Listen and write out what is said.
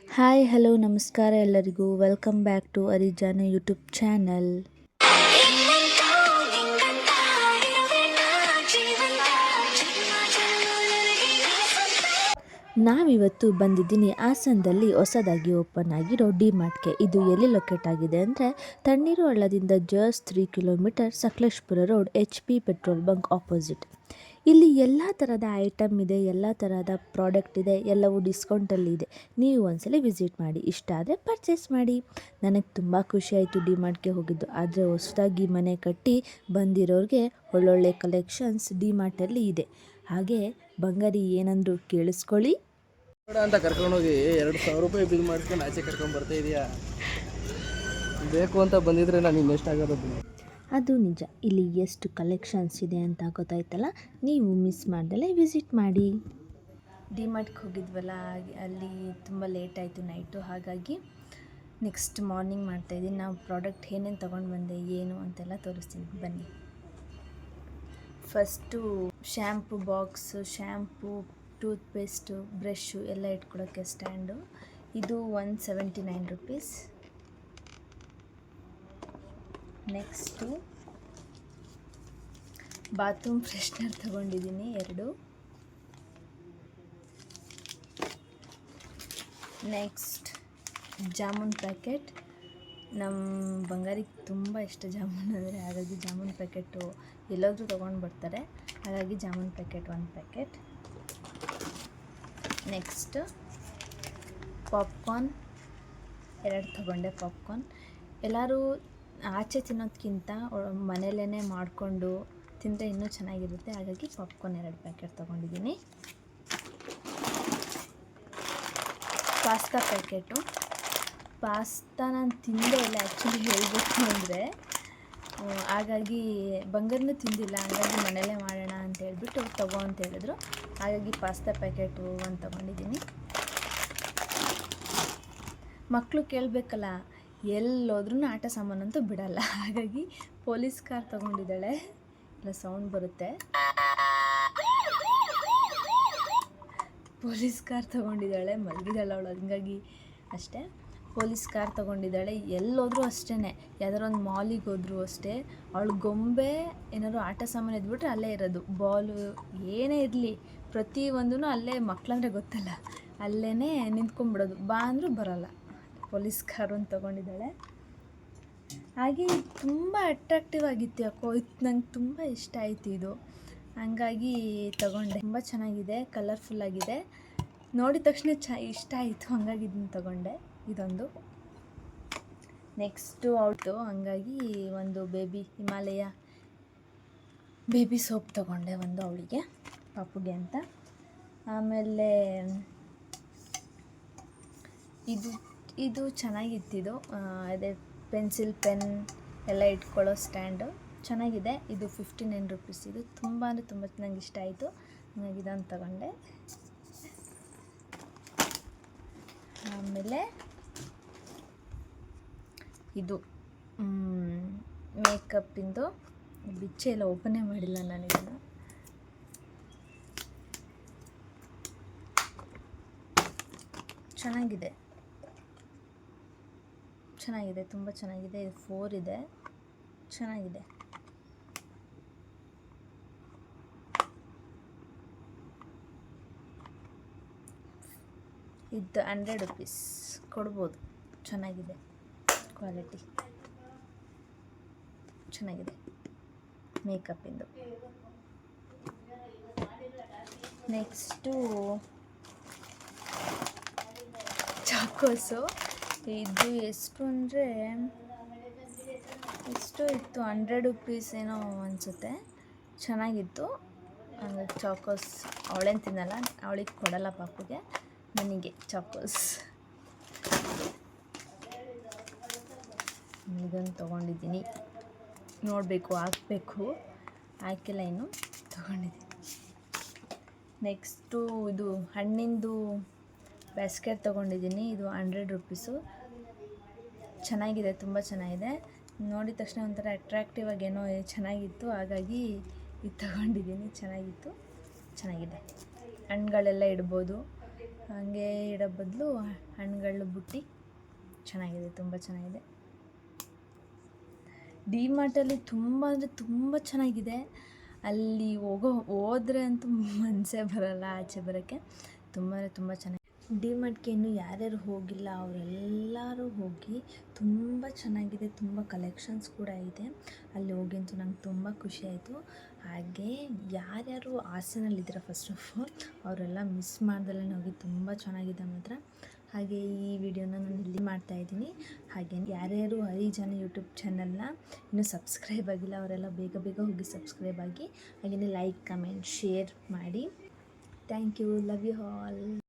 Hi hello ನಮಸ್ಕಾರ ಎಲ್ಲರಿಗೂ welcome back to Arijana YouTube channel. ನಾವಿವತ್ತು ಬಂದಿದ್ದೀನಿ ಹಾಸನದಲ್ಲಿ ಹೊಸದಾಗಿ ಓಪನ್ ಆಗಿರೋ ಡಿಮಾರ್ಟ್ಗೆ. ಇದು ಎಲ್ಲಿ ಲೊಕೇಟ್ ಆಗಿದೆ ಅಂದರೆ ತಣ್ಣೀರು ಹಳ್ಳದಿಂದ just 3 kilometre Sakleshpur road HP petrol bunk opposite. ಇಲ್ಲಿ ಎಲ್ಲ ಥರದ ಐಟಮ್ ಇದೆ, ಎಲ್ಲ ಥರದ ಪ್ರಾಡಕ್ಟ್ ಇದೆ, ಎಲ್ಲವೂ ಡಿಸ್ಕೌಂಟಲ್ಲಿ ಇದೆ. ನೀವು ಒಂದ್ಸಲ ವಿಸಿಟ್ ಮಾಡಿ, ಇಷ್ಟ ಆದರೆ ಪರ್ಚೇಸ್ ಮಾಡಿ. ನನಗೆ ತುಂಬ ಖುಷಿ ಆಯಿತು ಡಿಮಾರ್ಟ್ಗೆ ಹೋಗಿದ್ದು. ಆದರೆ ಹೊಸದಾಗಿ ಮನೆ ಕಟ್ಟಿ ಬಂದಿರೋರಿಗೆ ಒಳ್ಳೊಳ್ಳೆ ಕಲೆಕ್ಷನ್ಸ್ ಡಿಮಾರ್ಟಲ್ಲಿ ಇದೆ. ಹಾಗೆ ಬಂಗಾರಿ ಏನಂದ್ರು ಕೇಳಿಸ್ಕೊಳ್ಳಿ ಅಂತ ಕರ್ಕೊಂಡೋಗಿ 2,000 ರೂಪಾಯಿ ಬಿಲ್ ಮಾಡ್ಕೊಂಡು ಆಚೆ ಕರ್ಕೊಂಡು ಬರ್ತಾ ಇದೆಯಾ? ಬೇಕು ಅಂತ ಬಂದಿದ್ರೆ ನಾನು ಇನ್ನೆಷ್ಟಾಗೋದು. ಅದು ನಿಜ. ಇಲ್ಲಿ ಎಷ್ಟು ಕಲೆಕ್ಷನ್ಸ್ ಇದೆ ಅಂತ ಗೊತ್ತಾಯ್ತಲ್ಲ, ನೀವು ಮಿಸ್ ಮಾಡ್ದಲೇ ವಿಸಿಟ್ ಮಾಡಿ. ಡಿಮಾರ್ಟ್ಗೆ ಹೋಗಿದ್ವಲ್ಲ, ಅಲ್ಲಿ ತುಂಬ ಲೇಟ್ ಆಯಿತು ನೈಟು. ಹಾಗಾಗಿ ನೆಕ್ಸ್ಟ್ ಮಾರ್ನಿಂಗ್ ಮಾಡ್ತಾಯಿದ್ದೀನಿ. ನಾವು ಪ್ರಾಡಕ್ಟ್ ಏನೇನು ತೊಗೊಂಡು ಬಂದೆ ಏನು ಅಂತೆಲ್ಲ ತೋರಿಸ್ತೀನಿ ಬನ್ನಿ. First shampoo box, shampoo, toothpaste, brush ಎಲ್ಲ ಇಟ್ಕೊಳ್ಳೋಕ್ಕೆ ಸ್ಟ್ಯಾಂಡು. ಇದು 179 ರುಪೀಸ್. ನೆಕ್ಸ್ಟು ಬಾತ್ರೂಮ್ ಫ್ರೆಶ್ನರ್ ತೊಗೊಂಡಿದ್ದೀನಿ 2. Next jamun packet. ನಮ್ಮ ಬಂಗಾರಿಗೆ ತುಂಬ ಇಷ್ಟ ಜಾಮೂನ್ ಅಂದರೆ, ಹಾಗಾಗಿ ಜಾಮೂನ್ ಪ್ಯಾಕೆಟು ಎಲ್ಲಾದರೂ ತೊಗೊಂಡು ಬರ್ತಾರೆ. ಹಾಗಾಗಿ jamun packet 1 packet. Next popcorn 2 ತೊಗೊಂಡೆ. ಪಾಪ್ಕಾರ್ನ್ ಎಲ್ಲರೂ ಆಚೆ ತಿನ್ನೋದಕ್ಕಿಂತ ಮನೆಯಲ್ಲೇ ಮಾಡಿಕೊಂಡು ತಿಂದರೆ ಇನ್ನೂ ಚೆನ್ನಾಗಿರುತ್ತೆ. ಹಾಗಾಗಿ ಪಾಪ್ಕಾರ್ನ್ 2 ಪ್ಯಾಕೆಟ್ ತೊಗೊಂಡಿದ್ದೀನಿ. Pasta packet. ಪಾಸ್ತಾ ನಾನು ತಿಂದೇ ಇಲ್ಲ ಆ್ಯಕ್ಚುಲಿ ಹೇಳಬೇಕು ಅಂದರೆ, ಹಾಗಾಗಿ ಬಂಗಾರನೂ ತಿಂದಿಲ್ಲ. ಹಾಗಾಗಿ ಮನೆಯಲ್ಲೇ ಮಾಡೋಣ ಅಂತ ಹೇಳ್ಬಿಟ್ಟು ತಗೋ ಅಂತ ಹೇಳಿದ್ರು. ಹಾಗಾಗಿ ಪಾಸ್ತಾ ಪ್ಯಾಕೆಟು 1 ತೊಗೊಂಡಿದ್ದೀನಿ. ಮಕ್ಕಳು ಕೇಳಬೇಕಲ್ಲ, ಎಲ್ಲೋದ್ರೂ ಆಟ ಸಾಮಾನಂತೂ ಬಿಡಲ್ಲ. ಹಾಗಾಗಿ ಪೊಲೀಸ್ ಕಾರ್ ತೊಗೊಂಡಿದ್ದಾಳೆ. ಇಲ್ಲ ಸೌಂಡ್ ಬರುತ್ತೆ. ಪೊಲೀಸ್ ಕಾರ್ ತೊಗೊಂಡಿದ್ದಾಳೆ, ಮಲಗಿದ್ದಾಳೆ ಅವಳು, ಹಂಗಾಗಿ ಅಷ್ಟೇ. Police car ತೊಗೊಂಡಿದ್ದಾಳೆ. ಎಲ್ಲೋದ್ರೂ ಅಷ್ಟೇ, ಯಾವ್ದಾರು ಒಂದು ಮಾಲಿಗೆ ಹೋದ್ರೂ ಅಷ್ಟೇ, ಅವಳು ಗೊಂಬೆ ಏನಾದ್ರು ಆಟ ಸಾಮಾನು ಇದ್ಬಿಟ್ರೆ ಅಲ್ಲೇ ಇರೋದು. ಬಾಲು ಏನೇ ಇರಲಿ ಪ್ರತಿಯೊಂದೂ ಅಲ್ಲೇ, ಮಕ್ಕಳಂದರೆ ಗೊತ್ತಲ್ಲ, ಅಲ್ಲೇ ನಿಂತ್ಕೊಂಡ್ಬಿಡೋದು. ಬಾ ಅಂದರೂ ಬರೋಲ್ಲ. ಪೊಲೀಸ್ ಕಾರು ಒಂದು ತೊಗೊಂಡಿದ್ದಾಳೆ. ಹಾಗೆ ತುಂಬ ಅಟ್ರಾಕ್ಟಿವ್ ಆಗಿತ್ತು ಯಾಕೋ, ಇದು ನಂಗೆ ತುಂಬ ಇಷ್ಟ ಆಯಿತು ಇದು. ಹಂಗಾಗಿ ತೊಗೊಂಡೆ. ತುಂಬ ಚೆನ್ನಾಗಿದೆ, ಕಲರ್ಫುಲ್ಲಾಗಿದೆ. ನೋಡಿದ ತಕ್ಷಣ ಇಷ್ಟ ಆಯಿತು, ಹಂಗಾಗಿ ಇದನ್ನು ತೊಗೊಂಡೆ. ಇದೊಂದು. ನೆಕ್ಸ್ಟು ಔಟು, ಹಂಗಾಗಿ ಒಂದು ಬೇಬಿ ಹಿಮಾಲಯ ಬೇಬಿ ಸೋಪ್ ತೊಗೊಂಡೆ, ಒಂದು ಅವಳಿಗೆ, ಪಾಪುಗೆ ಅಂತ. ಆಮೇಲೆ ಇದು ಚೆನ್ನಾಗಿತ್ತಿದು, ಅದೇ ಪೆನ್ಸಿಲ್, ಪೆನ್ ಎಲ್ಲ ಇಟ್ಕೊಳ್ಳೋ ಸ್ಟ್ಯಾಂಡು ಚೆನ್ನಾಗಿದೆ. ಇದು 59 ರುಪೀಸ್. ಇದು ತುಂಬ ಅಂದರೆ ತುಂಬ ನಂಗೆ ಇಷ್ಟ ಆಯಿತು, ಹಾಗಾಗಿ ಇದನ್ನು ತಗೊಂಡೆ. ಆಮೇಲೆ ಇದು ಮೇಕಪ್ಪಿಂದು ಬಿಚ್ಚೆ ಎಲ್ಲ ಓಪನೇ ಮಾಡಿಲ್ಲ ನಾನು ಇದನ್ನು. ಚೆನ್ನಾಗಿದೆ, ತುಂಬ ಚೆನ್ನಾಗಿದೆ. ಇದು 4 ಇದೆ, ಚೆನ್ನಾಗಿದೆ. ಇದು 100 ರುಪೀಸ್ ಕೊಡ್ಬೋದು. ಚೆನ್ನಾಗಿದೆ, ಕ್ವಾಲಿಟಿ ಚೆನ್ನಾಗಿದೆ ಮೇಕಪ್ಪಿಂದು. ನೆಕ್ಸ್ಟು ಚಾಕೋಸು. ಇದು ಎಷ್ಟು ಅಂದರೆ ಎಷ್ಟು ಇತ್ತು, 100 ರುಪೀಸ್ ಏನೋ ಅನಿಸುತ್ತೆ. ಚೆನ್ನಾಗಿತ್ತು. ಅಂದರೆ ಚಾಕೋಸ್ ಅವಳೇನು ತಿನ್ನಲ್ಲ, ಅವಳಿಗೆ ಕೊಡಲ್ಲ, ಪಾಪುಗೆ, ನನಗೆ ಚಾಕೋಸ್. ಇದನ್ನು ತೊಗೊಂಡಿದ್ದೀನಿ, ನೋಡಬೇಕು, ಹಾಕಬೇಕು, ಹಾಕಿಲ್ಲ ಇನ್ನು, ತೊಗೊಂಡಿದ್ದೀನಿ. ನೆಕ್ಸ್ಟು ಇದು ಹಣ್ಣಿಂದು ಬ್ಯಾಸ್ಕೆಟ್ ತೊಗೊಂಡಿದ್ದೀನಿ. ಇದು 100 ರುಪೀಸು. ಚೆನ್ನಾಗಿದೆ, ತುಂಬ ಚೆನ್ನಾಗಿದೆ. ನೋಡಿದ ತಕ್ಷಣ ಒಂಥರ ಅಟ್ರಾಕ್ಟಿವ್ ಆಗೇನೋ ಚೆನ್ನಾಗಿತ್ತು, ಹಾಗಾಗಿ ಇದು ತೊಗೊಂಡಿದ್ದೀನಿ. ಚೆನ್ನಾಗಿದೆ. ಹಣ್ಣುಗಳೆಲ್ಲ ಇಡ್ಬೋದು. ಹಾಗೆ ಇಡೋ ಬದಲು ಹಣ್ಣುಗಳು ಬುಟ್ಟಿ ಚೆನ್ನಾಗಿದೆ, ತುಂಬ ಚೆನ್ನಾಗಿದೆ. ಡಿ ಮಾರ್ಟಲ್ಲಿ ತುಂಬ ಅಂದರೆ ತುಂಬ ಚೆನ್ನಾಗಿದೆ. ಅಲ್ಲಿ ಹೋದರೆ ಅಂತೂ ಮನಸ್ಸೇ ಬರೋಲ್ಲ ಆಚೆ ಬರೋಕ್ಕೆ. ತುಂಬ ಅಂದರೆ ತುಂಬ ಚೆನ್ನಾಗಿ. ಡಿ ಮಾರ್ಟ್ಗೆ ಇನ್ನೂ ಯಾರ್ಯಾರು ಹೋಗಿಲ್ಲ ಅವರೆಲ್ಲರೂ ಹೋಗಿ, ತುಂಬ ಚೆನ್ನಾಗಿದೆ, ತುಂಬ ಕಲೆಕ್ಷನ್ಸ್ ಕೂಡ ಇದೆ. ಅಲ್ಲಿ ಹೋಗಿ ಅಂತೂ ನಂಗೆ ತುಂಬ ಖುಷಿ ಆಯಿತು. ಹಾಗೆ ಯಾರ್ಯಾರು ಹಾಸನಲ್ಲಿದ್ದೀರ ಫಸ್ಟ್ ಆಫ್ ಆಲ್ ಅವರೆಲ್ಲ ಮಿಸ್ ಮಾಡ್ದಲೇ ಹೋಗಿ, ತುಂಬ ಚೆನ್ನಾಗಿದೆ ಮಾತ್ರ. ಹಾಗೆ ಈ ವಿಡಿಯೋನ ನಾನು ಇಲ್ಲಿ ಮಾಡ್ತಾಯಿದ್ದೀನಿ. ಹಾಗೆ ಯಾರ್ಯಾರು ಹರಿಜನ ಯೂಟ್ಯೂಬ್ ಚಾನಲ್ನ ಇನ್ನೂ ಸಬ್ಸ್ಕ್ರೈಬ್ ಆಗಿಲ್ಲ ಅವರೆಲ್ಲ ಬೇಗ ಬೇಗ ಹೋಗಿ ಸಬ್ಸ್ಕ್ರೈಬ್ ಆಗಿ, ಹಾಗೆಯೇ ಲೈಕ್ ಕಮೆಂಟ್ ಶೇರ್ ಮಾಡಿ. Thank you, love you all.